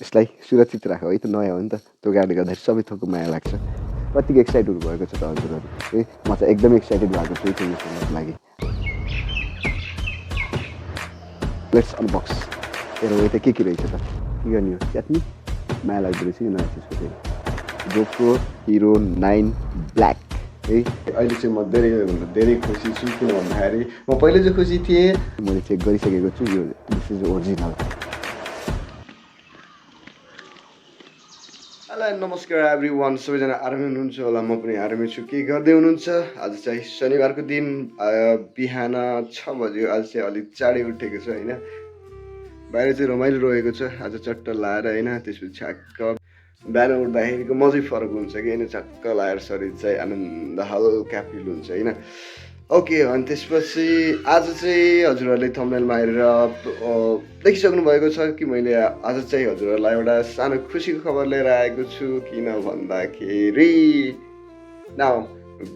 यसलाई सुरक्षित राख है त नयाँ हो नि त त्यो कारणले गर्दाखेरि सबै थोकको माया लाग्छ कतिको एक्साइटेड भएको छ त हजुरहरू है म चाहिँ एकदमै एक्साइटेड भएको छु त्यो सुन्नको लागि लेट्स अनबक्स हेरौँ यता के रहेछ त के गर्ने हो च्यात्नी माया लाग्दो रहेछ यो नयाँ चिजको चाहिँ GoPro Hero 9 ब्ल्याक है अहिले चाहिँ म धेरै खुसी छु किन भन्दाखेरि म पहिले चाहिँ खुसी थिएँ मैले चेक गरिसकेको छु यो दिस इज ओरिजिनल हेलो नमस्कार एभ्रिवान सबैजना आरामै हुनुहुन्छ होला म पनि आरामै छु के गर्दै हुनुहुन्छ आज चाहिँ शनिबारको दिन बिहान 6 बज्यो आज चाहिँ अलिक चाँडै उठेको छु होइन बाहिर चाहिँ रमाइलो रहेको छ आज चट्ट लाएर होइन त्यसपछि छ्याक्क बिहान उठ्दाखेरिको मजै फरक हुन्छ कि होइन छक्क लाएर शरीर चाहिँ आनन्द हल्का फिल हुन्छ होइन ओके अनि त्यसपछि आज चाहिँ हजुरहरूले थम्बनेलमा हेरेर देखिसक्नु भएको छ कि मैले आज चाहिँ हजुरहरूलाई एउटा सानो खुसीको खबर लिएर आएको छु किन भन्दाखेरि नाउ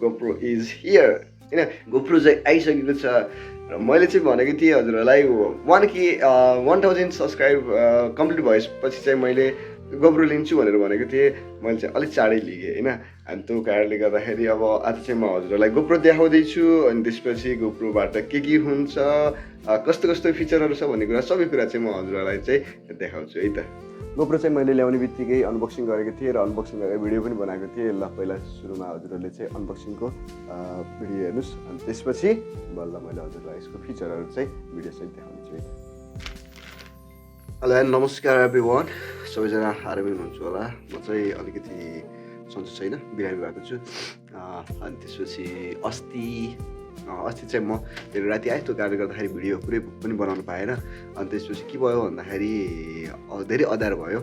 GoPro इज हियर होइन GoPro चाहिँ आइसकेको छ र मैले चाहिँ भनेको थिएँ हजुरहरूलाई 1000 सब्सक्राइब कम्प्लिट भएपछि चाहिँ मैले GoPro लिन्छु भनेर भनेको थिएँ मैले चाहिँ अलिक चाँडै लिएँ होइन अनि त्यो कारणले गर्दाखेरि अब आज चाहिँ म हजुरहरूलाई GoPro देखाउँदैछु अनि त्यसपछि GoProबाट के हुन्छ कस्तो कस्तो फिचरहरू छ भन्ने कुरा सबै कुरा चाहिँ म हजुरहरूलाई चाहिँ देखाउँछु है त GoPro चाहिँ मैले ल्याउने बित्तिकै अनबक्सिङ गरेको थिएँ र अनबक्सिङ गरेर भिडियो पनि बनाएको थिएँ ल पहिला सुरुमा हजुरहरूले चाहिँ अनबक्सिङको भिडियो हेर्नुहोस् अनि त्यसपछि बल्ल मैले हजुरलाई यसको फिचरहरू चाहिँ भिडियोसहित देखाउनेछु है हेलो नमस्कार एभ्रिवान सबैजना आरामै हुनुहुन्छ होला म चाहिँ अलिकति सन्चो छैन बिरामी भएको छु अनि त्यसपछि अस्ति चाहिँ म धेरै राति आएँ त्यो कारणले गर्दाखेरि भिडियो पुरै पनि बनाउनु पाएन अनि त्यसपछि के भयो भन्दाखेरि धेरै अँध्यारो भयो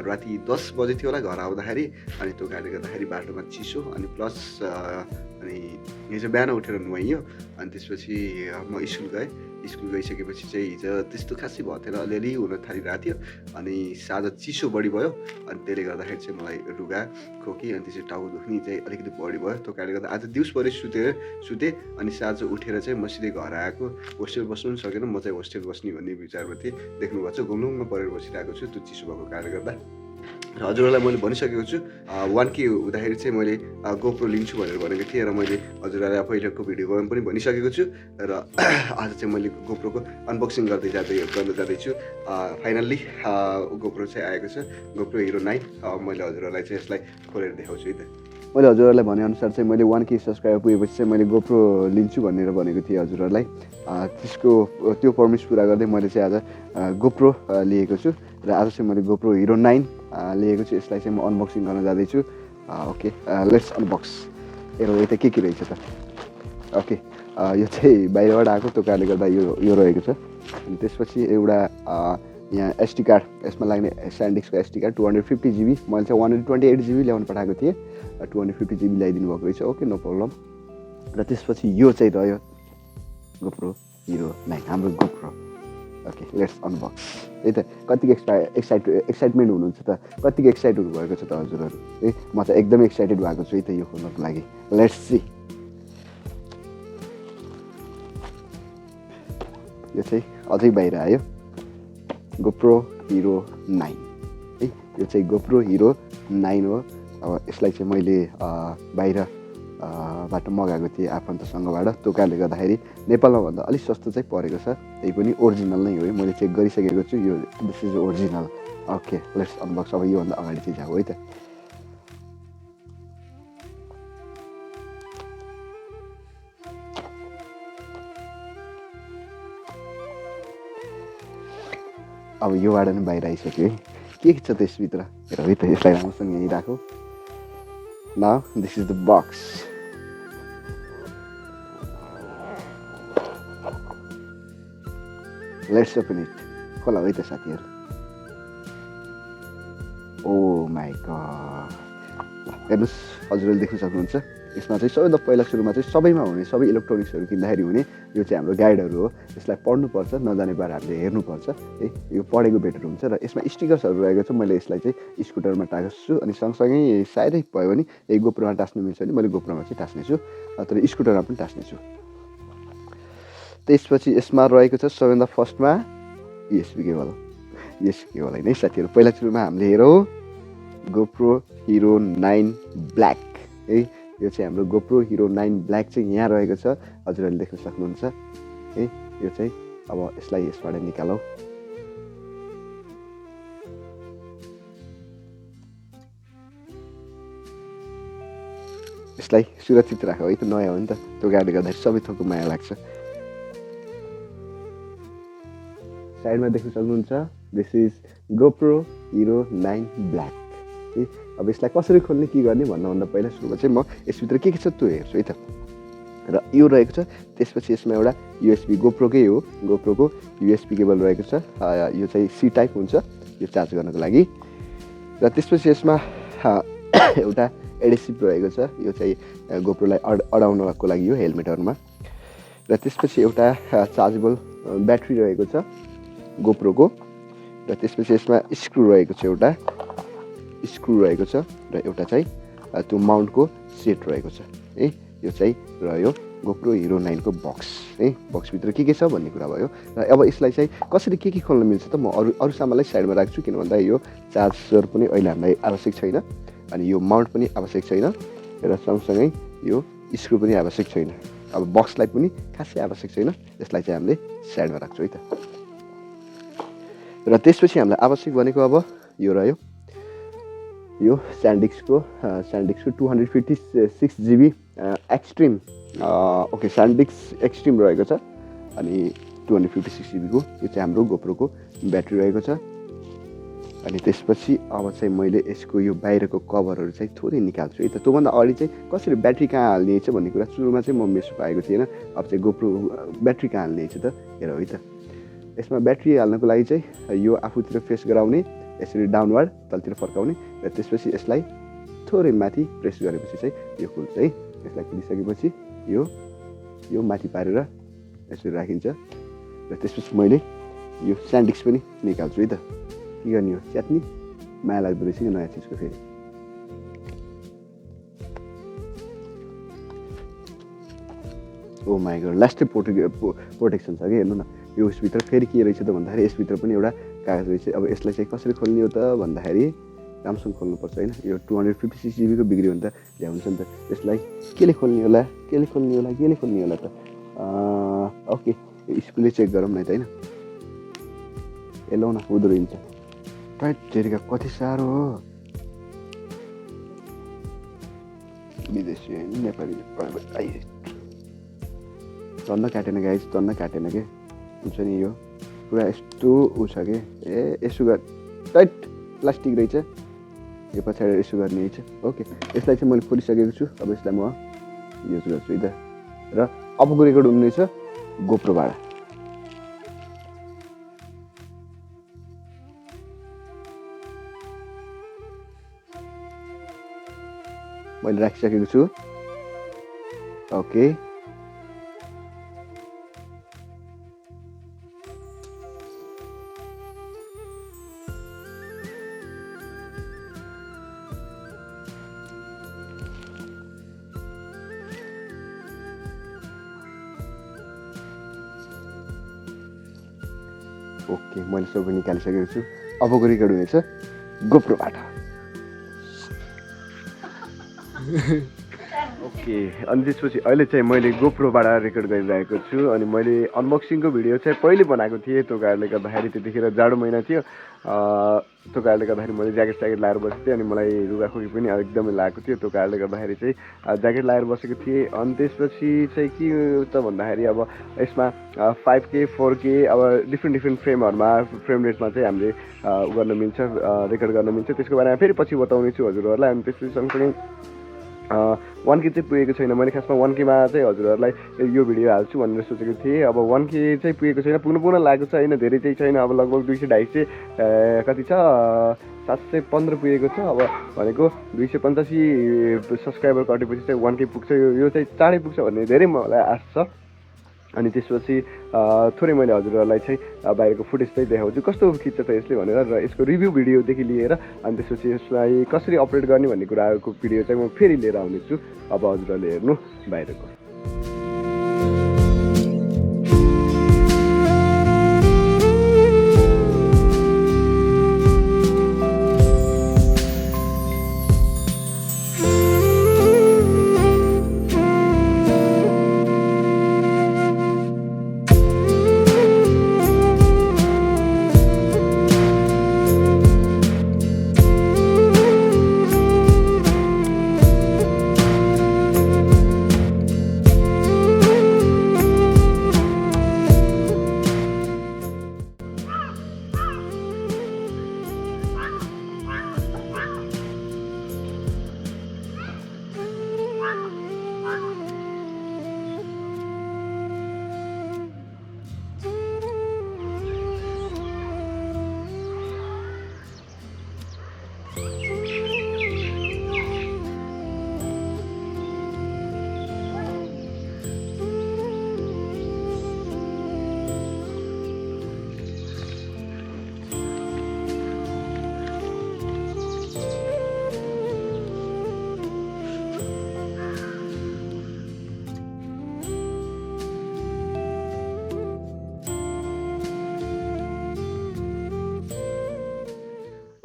राति 10 बजे थियो होला घर आउँदाखेरि अनि त्यो कारणले गर्दाखेरि बाटोमा चिसो अनि प्लस अनि हिजो बिहान उठेर नुहाइयो अनि त्यसपछि म स्कुल गइसकेपछि चाहिँ हिजो त्यस्तो खासै भएको थिएन अलिअलि हुन थालिरहेको थियो अनि साँझ चिसो बढी भयो अनि त्यसले गर्दाखेरि चाहिँ मलाई रुगा खोकी अनि त्यसपछि टाउको दुख्ने चाहिँ अलिकति बढी भयो त्यो कारणले गर्दा आज दिउँसभरि सुतेँ अनि साँझ उठेर चाहिँ म सिधै घर आएको होस्टेल बस्नु पनि सकेन म चाहिँ होस्टेल बस्ने भन्ने विचारमा थिएँ देख्नुभएको छ घुम्नुमा परेर बसिरहेको छु त्यो चिसो भएको कारणले गर्दा र हजुरहरूलाई मैले भनिसकेको छु 1K हुँदाखेरि चाहिँ मैले GoPro लिन्छु भनेर भनेको थिएँ र मैले हजुरहरूलाई पहिलेको भिडियोमा पनि भनिसकेको छु र आज चाहिँ मैले GoProको अनबक्सिङ गर्न जाँदैछु फाइनल्ली GoPro चाहिँ आएको छ GoPro Hero 9 मैले हजुरहरूलाई चाहिँ यसलाई खोलेर देखाउँछु है त मैले हजुरहरूलाई भनेअनुसार चाहिँ मैले 1K सब्सक्राइबर पुगेपछि चाहिँ मैले GoPro लिन्छु भनेर भनेको थिएँ हजुरहरूलाई त्यसको त्यो प्रमिस पुरा गर्दै मैले चाहिँ आज GoPro लिएको छु र आज चाहिँ मैले GoPro Hero 9 लिएको छु यसलाई चाहिँ म अनबक्सिङ गर्न जाँदैछु ओके लेट्स अनबक्स हेरौँ यता के रहेछ त ओके यो चाहिँ बाहिरबाट आएको त्यो कारणले गर्दा यो रहेको छ अनि त्यसपछि एउटा यहाँ SD कार्ड यसमा लाग्ने SanDiskको SD कार्ड 250 GB मैले चाहिँ 128 GB ल्याउनु पठाएको थिएँ 250 GB ल्याइदिनु भएको रहेछ ओके नो प्रब्लम र त्यसपछि यो चाहिँ रह्यो GoPro Hero 9 हाम्रो GoPro ओके लेट्स अनबक्स है त कतिको एक्साइटमेन्ट हुनुहुन्छ त कतिको एक्साइट हुनुभएको छ त हजुरहरू है म चाहिँ एकदमै एक्साइटेड भएको छु है त यो खोल्नको लागि लेट्स सी यो चाहिँ अझै बाहिर आयो GoPro Hero 9 है यो चाहिँ GoPro Hero 9 हो अब यसलाई चाहिँ मैले बाहिर बाट मगाएको थिएँ आफन्तसँगबाट त्यो कारणले गर्दाखेरि नेपालमा भन्दा अलिक सस्तो चाहिँ परेको छ त्यही पनि ओरिजिनल नै हो है मैले चेक गरिसकेको छु यो this is original okay let's unbox अब योभन्दा अगाडि चाहिँ जाऊ है त अब योबाट नै बाहिर आइसक्यो है के छ त्यसभित्र हेर है त यसलाई राम्रोसँग यहीँ राखौँ now this is the box let's open it खोला है त साथीहरू ओ माई गॉड हेर्नुहोस् हजुरले देख्न सक्नुहुन्छ यसमा चाहिँ सबैभन्दा पहिला सुरुमा चाहिँ सबैमा हुने सबै इलेक्ट्रोनिक्सहरू किन्दाखेरि हुने यो चाहिँ हाम्रो गाइडहरू हो यसलाई पढ्नुपर्छ नजाने पाराहरूले हेर्नुपर्छ है यो पढेको बेटर हुन्छ र यसमा स्टिकर्सहरू रहेको छ मैले यसलाई चाहिँ स्कुटरमा टाँगेको छु अनि सँगसँगै सायदै भयो भने यही GoProमा टाँस्नु मिल्छ भने मैले GoProमा चाहिँ टाँस्नेछु तर स्कुटरमा पनि टाँस्नेछु त्यसपछि यसमा रहेको छ सबैभन्दा फर्स्टमा USB केबल यस केवल होइन है साथीहरू, पहिला सुरुमा हामीले हेरौँ GoPro Hero 9 Black है। यो चाहिँ हाम्रो GoPro Hero 9 Black चाहिँ यहाँ रहेको छ, हजुरहरूले देख्न सक्नुहुन्छ है। यो चाहिँ अब यसलाई यसबाट निकालौँ। यसलाई सुरक्षित राख है, त नयाँ हो नि त, त्यो कारणले गर्दाखेरि सबै थोकको माया लाग्छ। साइडमा देख्न सक्नुहुन्छ this is GoPro Hero 9 Black है। अब यसलाई कसरी खोल्ने के गर्ने भन्नुभन्दा पहिला सुरुमा चाहिँ म यसभित्र के छ त्यो हेर्छु है त। र यो रहेको छ, त्यसपछि यसमा एउटा USB GoProकै हो, GoProको USB केबल रहेको छ। यो चाहिँ C टाइप हुन्छ यो चार्ज गर्नको लागि। र त्यसपछि यसमा एउटा एडेसिभ रहेको छ, यो चाहिँ GoProलाई अडाउनको लागि हो हेलमेटहरूमा। र त्यसपछि एउटा चार्जेबल ब्याट्री रहेको छ GoProको। र त्यसपछि यसमा स्क्रु रहेको छ, एउटा स्क्रु रहेको छ र एउटा चाहिँ त्यो माउन्टको सेट रहेको छ है। यो चाहिँ रह्यो GoPro Hero 9 को बक्स है। बक्सभित्र के छ भन्ने कुरा भयो। र अब यसलाई चाहिँ कसरी के खोल्न मिल्छ त, म अरू सामानलाई साइडमा राख्छु, किन भन्दा यो चार्जर पनि अहिले हामीलाई आवश्यक छैन, अनि यो माउन्ट पनि आवश्यक छैन, र सँगसँगै यो स्क्रु पनि आवश्यक छैन। अब बक्सलाई पनि खासै आवश्यक छैन, यसलाई चाहिँ हामीले साइडमा राख्छौँ है त। र त्यसपछि हामीलाई आवश्यक भनेको अब यो रह्यो, यो स्यान्डिस्कको 256 GB एक्सट्रिम ओके स्यान्डिस्क एक्सट्रिम रहेको छ, अनि 256 GB को यो चाहिँ हाम्रो GoProको ब्याट्री रहेको छ। अनि त्यसपछि अब चाहिँ मैले यसको यो बाहिरको कभरहरू चाहिँ थोरै निकाल्छु है त। त्योभन्दा अगाडि चाहिँ कसरी ब्याट्री कहाँ हाल्ने छ भन्ने कुरा सुरुमा चाहिँ म मेसो पाएको थिएन। अब चाहिँ GoPro ब्याट्री कहाँ हाल्ने छ त हेर है त। यसमा ब्याट्री हाल्नको लागि चाहिँ यो आफूतिर फेस गराउने, यसरी डाउनवार्ड तलतिर फर्काउने, र त्यसपछि यसलाई थोरै माथि प्रेस गरेपछि चाहिँ यो खुल्छ है। यसलाई खुलिसकेपछि यो माथि पारेर यसरी राखिन्छ। र त्यसपछि मैले यो स्यान्डिस्क पनि निकाल्छु है त। के गर्ने हो, च्यात्नी माया लाग्दो रहेछ कि नयाँ चिजको फेरि। ओ माई गॉड, लास्टै प्रोटेक्सन छ कि हेर्नु न। यो यसभित्र फेरि के रहेछ त भन्दाखेरि यसभित्र पनि एउटा कागज रहेछ। अब यसलाई चाहिँ कसरी खोल्ने हो त भन्दाखेरि राम्रोसँग खोल्नुपर्छ होइन। यो 256 GB को बिग्रियो भने त झ्याउ हुन्छ नि त। यसलाई केले खोल्ने होला त। ओके, स्कुलले चेक गरौँ न त होइन। ए लौ न, हुँदो रहन्छ। टाइट तेरिका कति साह्रो हो, विदेशी होइन नेपाली आइए। तन्न काटेन गाइस, तन्न काटेन के हुन्छ नि, यो पुरा यस्तो उ छ कि यसो गर। टाइट प्लास्टिक रहेछ, यो पछाडि यसो गर्ने रहेछ। ओके, यसलाई चाहिँ मैले खोलिसकेको छु। अब यसलाई म युज गर्छु है त। र अबको रेकर्ड हुनेछ GoProबाट। मैले राखिसकेको छु। ओके, ओके मैले सबै निकालिसकेको छु। अबको रेकर्ड हुनेछ GoProबाट। ओके, अनि त्यसपछि अहिले चाहिँ मैले GoProबाट रेकर्ड गरिरहेको छु। अनि मैले अनबक्सिङको भिडियो चाहिँ पहिले बनाएको थिएँ, त्यो कारणले गर्दाखेरि त्यतिखेर जाडो महिना थियो, त्यो कारणले गर्दाखेरि मैले ज्याकेट लाएर बसेको थिएँ। अनि मलाई रुगाखोकी पनि एकदमै लागेको थियो, त्यो कारणले गर्दाखेरि चाहिँ ज्याकेट लाएर बसेको थिएँ। अनि त्यसपछि चाहिँ के त भन्दाखेरि अब यसमा 5K 4K अब डिफ्रेन्ट फ्रेमहरूमा फ्रेम रेटमा चाहिँ हामीले गर्न मिल्छ, रेकर्ड गर्न मिल्छ। त्यसको बारेमा फेरि पछि बताउने छु हजुरहरूलाई। अनि त्यसपछि सँगसँगै 1K चाहिँ पुगेको छैन। मैले खासमा 1Kमा चाहिँ हजुरहरूलाई यो भिडियो हाल्छु भनेर सोचेको थिएँ। अब 1K चाहिँ पुगेको छैन, पुग्न लागेको छ होइन, धेरै चाहिँ छैन। अब लगभग 200-250 कति छ, 715 पुगेको छ। अब भनेको 285 सब्सक्राइबर कटेपछि चाहिँ 1K पुग्छ। यो चाहिँ चाँडै पुग्छ भन्ने धेरै मलाई आशा छ। अनि त्यसपछि थोरै मैले हजुरहरूलाई चाहिँ बाहिरको फुटेज चाहिँ देखाउँछु कस्तो खिच्छ त यसले भनेर, र यसको रिभ्यू भिडियोदेखि लिएर अनि त्यसपछि यसलाई कसरी अपलोड गर्ने भन्ने कुराको भिडियो चाहिँ म फेरि लिएर आउनेछु। अब हजुरहरूले हेर्नु बाहिरको।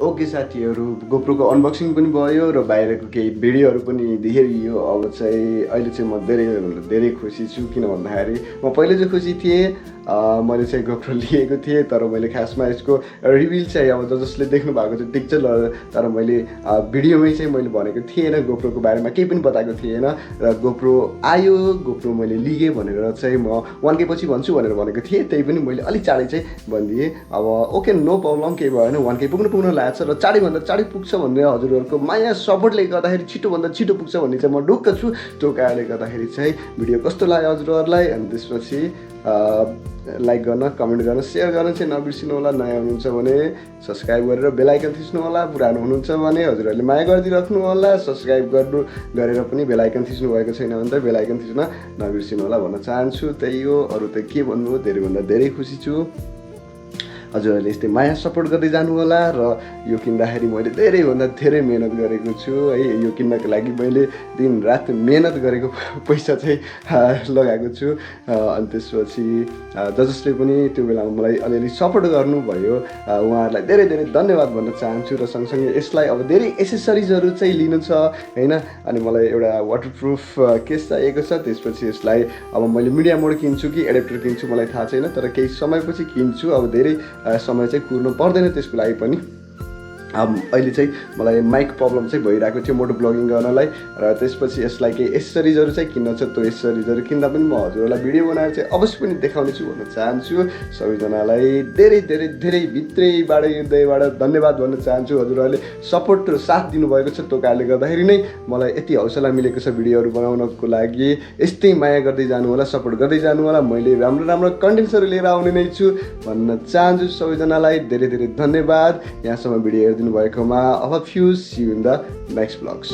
ओके साथीहरू, गोप्रोको अनबक्सिङ पनि भयो र बाहिरको केही भिडियोहरू पनि हेरियो। अब चाहिँ अहिले चाहिँ म धेरै खुसी छु, किन भन्दाखेरि म पहिले चाहिँ खुसी थिएँ, मैले चाहिँ गोप्रो लिएको थिएँ, तर मैले खासमा यसको रिभिल चाहिँ अब जसले देख्नु भएको चाहिँ ठिक छ, तर मैले भिडियोमै चाहिँ मैले भनेको थिएन, गोप्रोको बारेमा केही पनि बताएको थिएन। र गोप्रो आयो, गोप्रो मैले लिएँ भनेर चाहिँ म 1K पछि भन्छु भनेर भनेको थिएँ, त्यही पनि मैले अलिक चाँडै चाहिँ भनिदिएँ। अब ओके, नो प्रब्लम, केही भएन, 1K पुग्नु लागेको छ र चाँडैभन्दा चाँडै पुग्छ भन्ने हजुरहरूको माया सपोर्टले गर्दाखेरि छिटोभन्दा छिटो पुग्छ भन्ने चाहिँ म ढुक्क छु। त्यो कारणले गर्दाखेरि चाहिँ भिडियो कस्तो लाग्यो हजुरहरूलाई, अनि त्यसपछि लाइक गर्न, कमेन्ट गर्न, सेयर गर्न चाहिँ नबिर्सिनु होला। नयाँ हुनुहुन्छ भने सब्सक्राइब गरेर बेल आइकन थिच्नु होला। पुरानो हुनुहुन्छ भने हजुरहरूले माया गरिदिराख्नु होला। सब्सक्राइब गरेर पनि बेल आइकन थिच्नु भएको छैन भने त बेल आइकन थिच्न नबिर्सिनु होला भन्न चाहन्छु। त्यही हो, अरू त के भन्नु, धेरैभन्दा धेरै खुसी छु। हजुरहरूले यस्तै माया सपोर्ट गर्दै जानु होला। र यो किन्दाखेरि मैले धेरैभन्दा धेरै मेहनत गरेको छु है। यो किन्नको लागि मैले दिनरात मेहनत गरेको पैसा चाहिँ लगाएको छु। अनि त्यसपछि जसले पनि त्यो बेलामा मलाई अलिअलि सपोर्ट गर्नुभयो उहाँहरूलाई धेरै धेरै धन्यवाद भन्न चाहन्छु। र सँगसँगै यसलाई अब धेरै एसेसरिजहरू चाहिँ लिनु छ होइन। अनि मलाई एउटा वाटरप्रुफ केस चाहिएको छ। त्यसपछि यसलाई अब मैले मिडिया मोड किन्छु कि एडेप्टर किन्छु मलाई थाहा छैन, तर केही समयपछि किन्छु। अब धेरै समय चाहिँ कुर्नु पर्दैन त्यसको लागि पनि। अहिले चाहिँ मलाई माइक प्रब्लम चाहिँ भइरहेको थियो मोटो ब्लगिङ गर्नलाई, र त्यसपछि यसलाई केही एसेसरिजहरू चाहिँ किन्न छ। त्यो एसेसरिजहरू किन्दा पनि म हजुरहरूलाई भिडियो बनाएर चाहिँ अवश्य पनि देखाउने छु भन्न चाहन्छु। सबैजनालाई धेरै धेरै धेरै भित्रैबाट हृदयबाट धन्यवाद भन्न चाहन्छु। हजुरहरूले सपोर्ट र साथ दिनुभएको छ, त्यो कारणले गर्दाखेरि नै मलाई यति हौसला मिलेको छ भिडियोहरू बनाउनको लागि। यस्तै माया गर्दै जानु होला, सपोर्ट गर्दै जानु होला। मैले राम्रो राम्रो कन्टेन्ट्सहरू लिएर आउने नै छु भन्न चाहन्छु। सबैजनालाई धेरै धेरै धन्यवाद यहाँसम्म भिडियो हेरिदिनु भएकोमा। All of you, see you in the next vlogs.